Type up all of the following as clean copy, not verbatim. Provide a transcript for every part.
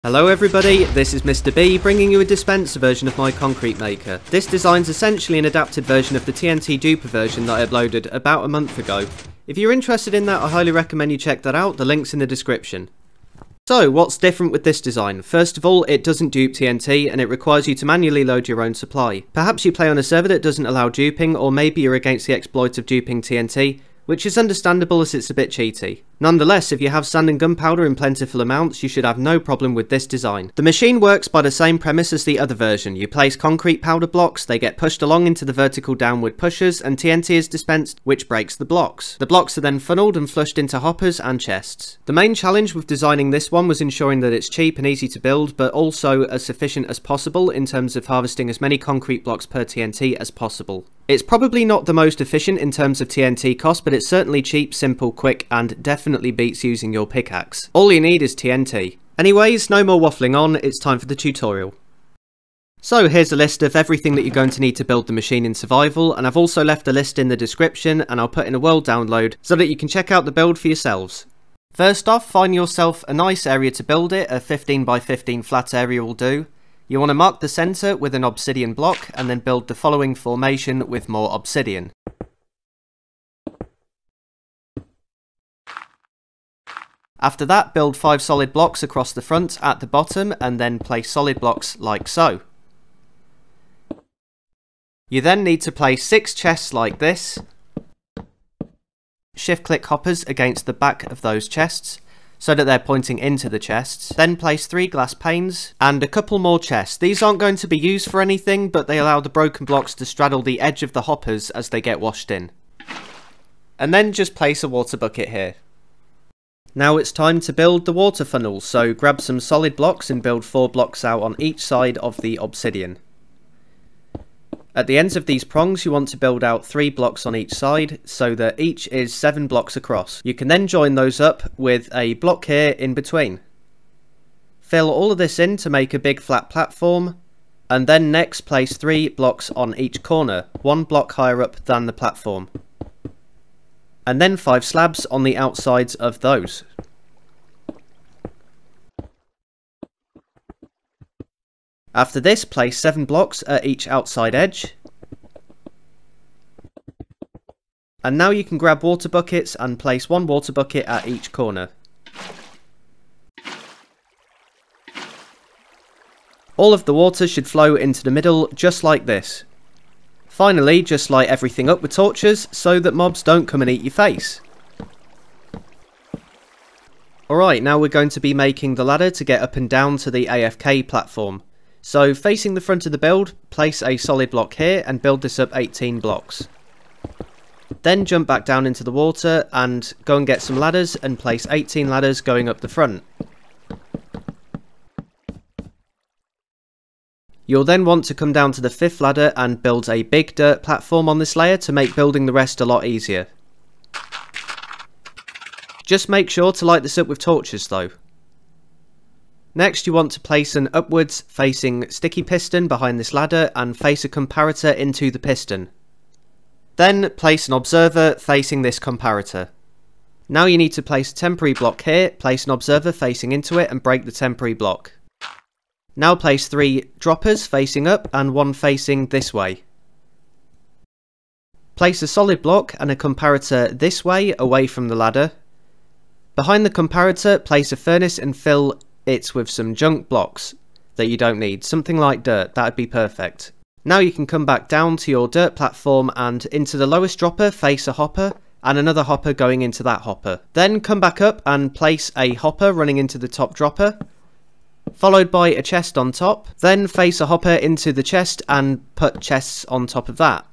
Hello everybody, this is Mr. B bringing you a dispenser version of my concrete maker. This design's essentially an adapted version of the TNT duper version that I uploaded about a month ago. If you're interested in that, I highly recommend you check that out, the link's in the description. So, what's different with this design? First of all, it doesn't dupe TNT and it requires you to manually load your own supply. Perhaps you play on a server that doesn't allow duping, or maybe you're against the exploit of duping TNT, which is understandable as it's a bit cheaty. Nonetheless, if you have sand and gunpowder in plentiful amounts, you should have no problem with this design. The machine works by the same premise as the other version. You place concrete powder blocks, they get pushed along into the vertical downward pushers, and TNT is dispensed, which breaks the blocks. The blocks are then funneled and flushed into hoppers and chests. The main challenge with designing this one was ensuring that it's cheap and easy to build, but also as sufficient as possible in terms of harvesting as many concrete blocks per TNT as possible. It's probably not the most efficient in terms of TNT cost, but it's certainly cheap, simple, quick, and definitely beats using your pickaxe. All you need is TNT. Anyways, no more waffling on, it's time for the tutorial. So here's a list of everything that you're going to need to build the machine in survival, and I've also left a list in the description and I'll put in a world download so that you can check out the build for yourselves. First off, find yourself a nice area to build it, a 15 by 15 flat area will do. You want to mark the centre with an obsidian block and then build the following formation with more obsidian. After that, build 5 solid blocks across the front at the bottom and then place solid blocks like so. You then need to place 6 chests like this. Shift click hoppers against the back of those chests so that they're pointing into the chests. Then place 3 glass panes and a couple more chests. These aren't going to be used for anything, but they allow the broken blocks to straddle the edge of the hoppers as they get washed in. And then just place a water bucket here. Now it's time to build the water funnel, so grab some solid blocks and build 4 blocks out on each side of the obsidian. At the ends of these prongs you want to build out 3 blocks on each side, so that each is 7 blocks across. You can then join those up with a block here in between. Fill all of this in to make a big flat platform, and then next place 3 blocks on each corner, 1 block higher up than the platform. And then 5 slabs on the outsides of those. After this, place 7 blocks at each outside edge. And now you can grab water buckets and place 1 water bucket at each corner. All of the water should flow into the middle just like this. Finally, just light everything up with torches so that mobs don't come and eat your face. Alright, now we're going to be making the ladder to get up and down to the AFK platform. So facing the front of the build, place a solid block here and build this up 18 blocks. Then jump back down into the water and go and get some ladders and place 18 ladders going up the front. You'll then want to come down to the 5th ladder and build a big dirt platform on this layer to make building the rest a lot easier. Just make sure to light this up with torches though. Next you want to place an upwards facing sticky piston behind this ladder and face a comparator into the piston. Then place an observer facing this comparator. Now you need to place a temporary block here, place an observer facing into it and break the temporary block. Now place 3 droppers facing up and 1 facing this way. Place a solid block and a comparator this way away from the ladder. Behind the comparator, place a furnace and fill it with some junk blocks that you don't need, something like dirt, that would be perfect. Now you can come back down to your dirt platform and into the lowest dropper face a hopper and another hopper going into that hopper. Then come back up and place a hopper running into the top dropper, followed by a chest on top, then face a hopper into the chest and put chests on top of that.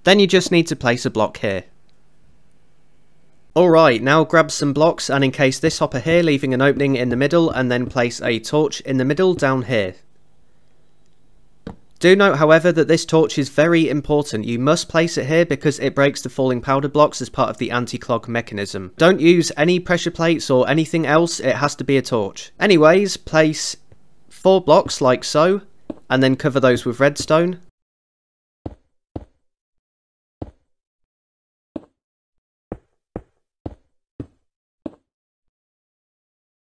Then you just need to place a block here. Alright, now grab some blocks and encase this hopper here, leaving an opening in the middle, and then place a torch in the middle down here. Do note however that this torch is very important. You must place it here because it breaks the falling powder blocks as part of the anti-clog mechanism. Don't use any pressure plates or anything else, it has to be a torch. Anyways, place 4 blocks like so, and then cover those with redstone.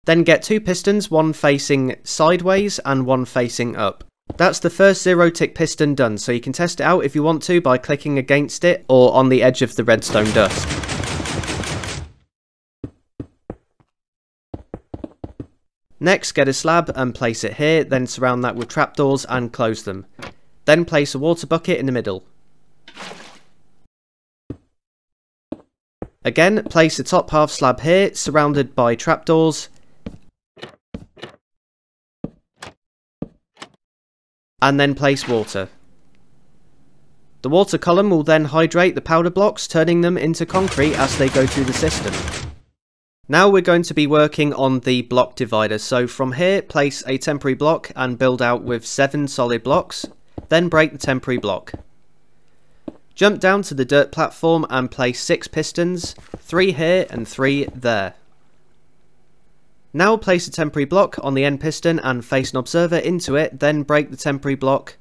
Then get 2 pistons, one facing sideways and one facing up. That's the first 0 tick piston done, so you can test it out if you want to by clicking against it or on the edge of the redstone dust. Next, get a slab and place it here, then surround that with trapdoors and close them. Then place a water bucket in the middle. Again, place the top half slab here, surrounded by trapdoors. And then place water. The water column will then hydrate the powder blocks, turning them into concrete as they go through the system. Now we're going to be working on the block divider, so from here place a temporary block and build out with 7 solid blocks, then break the temporary block. Jump down to the dirt platform and place 6 pistons, 3 here and 3 there. Now place a temporary block on the end piston and face an observer into it, then break the temporary block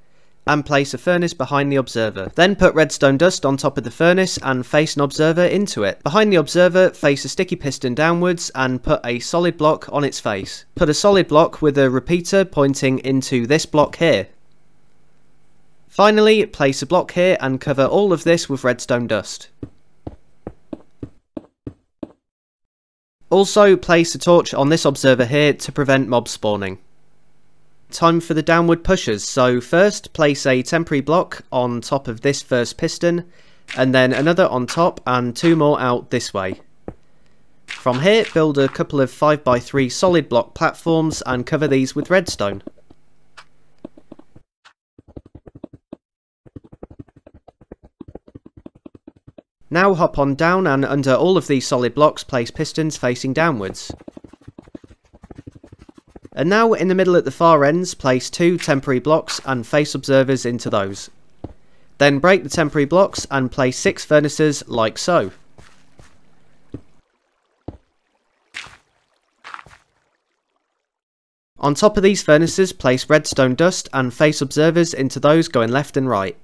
and place a furnace behind the observer. Then put redstone dust on top of the furnace and face an observer into it. Behind the observer, face a sticky piston downwards and put a solid block on its face. Put a solid block with a repeater pointing into this block here. Finally, place a block here and cover all of this with redstone dust. Also, place a torch on this observer here to prevent mob spawning. Time for the downward pushers, so first place a temporary block on top of this first piston, and then another on top and 2 more out this way. From here, build a couple of 5x3 solid block platforms and cover these with redstone. Now hop on down and under all of these solid blocks place pistons facing downwards. And now in the middle at the far ends place 2 temporary blocks and face observers into those. Then break the temporary blocks and place 6 furnaces like so. On top of these furnaces place redstone dust and face observers into those going left and right.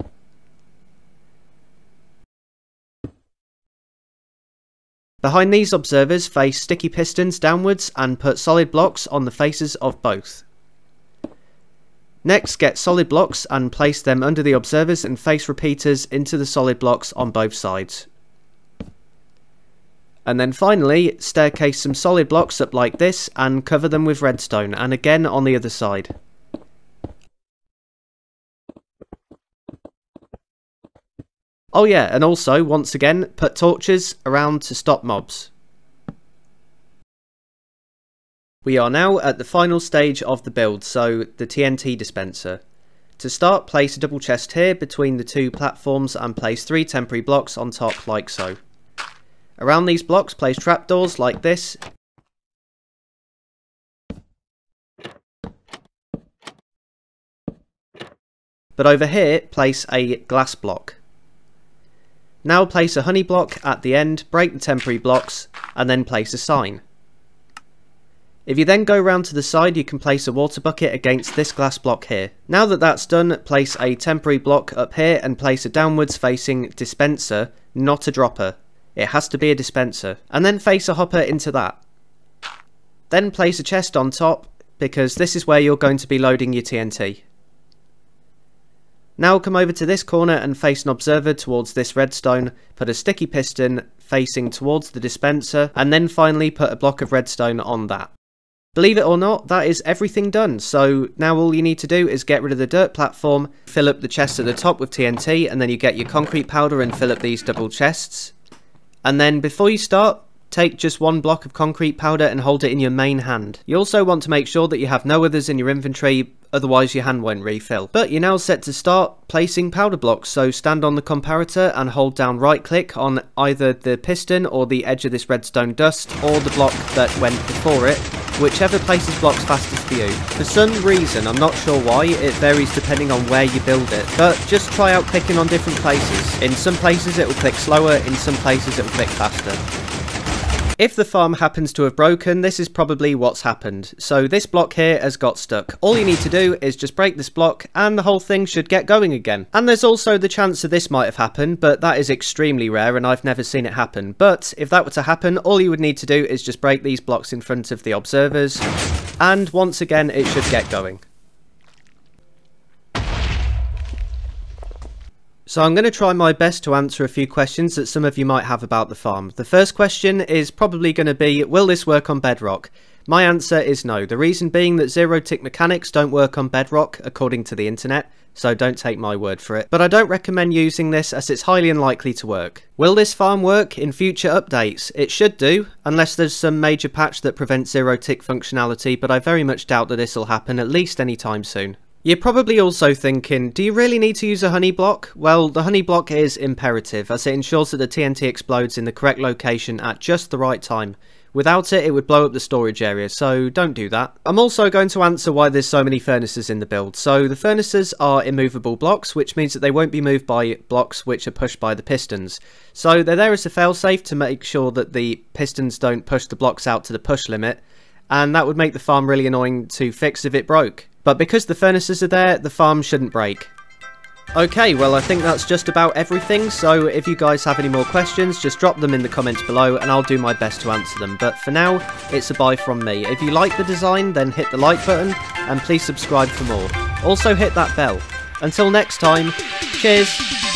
Behind these observers face sticky pistons downwards and put solid blocks on the faces of both. Next get solid blocks and place them under the observers and face repeaters into the solid blocks on both sides. And then finally staircase some solid blocks up like this and cover them with redstone, and again on the other side. Oh yeah, and also, once again, put torches around to stop mobs. We are now at the final stage of the build, so the TNT dispenser. To start, place a double chest here between the 2 platforms and place 3 temporary blocks on top like so. Around these blocks place trapdoors like this. But over here, place a glass block. Now place a honey block at the end, break the temporary blocks, and then place a sign. If you then go round to the side, you can place a water bucket against this glass block here. Now that that's done, place a temporary block up here and place a downwards facing dispenser, not a dropper. It has to be a dispenser. And then face a hopper into that. Then place a chest on top, because this is where you're going to be loading your TNT. Now come over to this corner and face an observer towards this redstone, put a sticky piston facing towards the dispenser, and then finally put a block of redstone on that. Believe it or not, that is everything done, so now all you need to do is get rid of the dirt platform, fill up the chest at the top with TNT, and then you get your concrete powder and fill up these double chests. And then before you start, take just 1 block of concrete powder and hold it in your main hand. You also want to make sure that you have no others in your inventory, otherwise your hand won't refill. But you're now set to start placing powder blocks, so stand on the comparator and hold down right click on either the piston or the edge of this redstone dust, or the block that went before it, whichever places blocks fastest for you. For some reason, I'm not sure why, it varies depending on where you build it, but just try out clicking on different places. In some places it will click slower, in some places it will click faster. If the farm happens to have broken, this is probably what's happened. So this block here has got stuck. All you need to do is just break this block and the whole thing should get going again. And there's also the chance that this might have happened, but that is extremely rare and I've never seen it happen. But if that were to happen, all you would need to do is just break these blocks in front of the observers, and once again it should get going. So I'm going to try my best to answer a few questions that some of you might have about the farm. The first question is probably going to be, will this work on bedrock? My answer is no. The reason being that zero-tick mechanics don't work on bedrock, according to the internet, so don't take my word for it. But I don't recommend using this as it's highly unlikely to work. Will this farm work in future updates? It should do, unless there's some major patch that prevents zero-tick functionality, but I very much doubt that this will happen at least anytime soon. You're probably also thinking, do you really need to use a honey block? Well, the honey block is imperative, as it ensures that the TNT explodes in the correct location at just the right time. Without it, it would blow up the storage area, so don't do that. I'm also going to answer why there's so many furnaces in the build. So the furnaces are immovable blocks, which means that they won't be moved by blocks which are pushed by the pistons. So they're there as a failsafe to make sure that the pistons don't push the blocks out to the push limit, and that would make the farm really annoying to fix if it broke. But because the furnaces are there, the farm shouldn't break. Okay, well I think that's just about everything, so if you guys have any more questions, just drop them in the comments below and I'll do my best to answer them. But for now, it's a bye from me. If you like the design, then hit the like button, and please subscribe for more. Also hit that bell. Until next time, cheers!